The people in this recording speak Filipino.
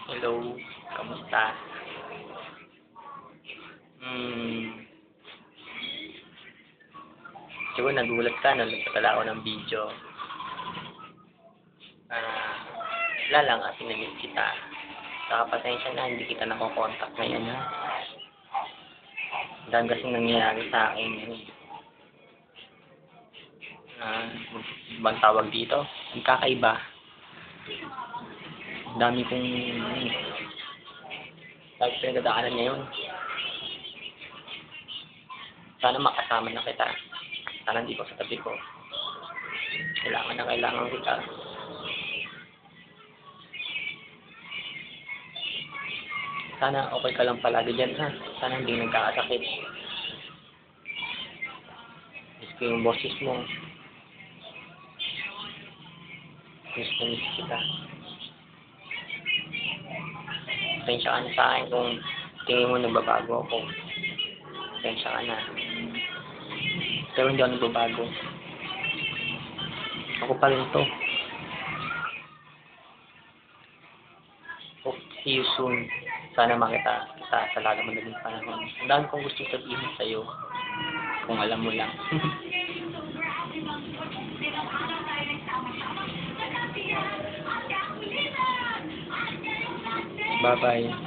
Hello, kamusta? Hmm, siguro nagulat ka na nagpadala ako ng video. Wala lang kasi na-miss kita. Saka pasensya na, hindi kita nakokontak ngayon ha. Ang dami kasing nangyayari sa akin ngayon. Ah, ibang tawag dito, ang kakaiba. Ang dami kong pinagdadaanan ngayon. Sana makasama na kita. Sana hindi ko sa tabi ko. Kailangan na kailangan kita. Sana okay ka lang palagi dyan ha. Sana hindi nagkakasakit. Miss ko yung boses mo. Miss na miss kita. Pasensya ka na sa akin kung tingin mo nagbabago ako. Pasensya ka na. Pero hindi ako nagbabago. Ako pa rin to. Hope to see you soon. Sana makita kita sa lalong madaling panahon. Ang dami kong gusto sabihin sa'yo. Kung alam mo lang. Bye-bye.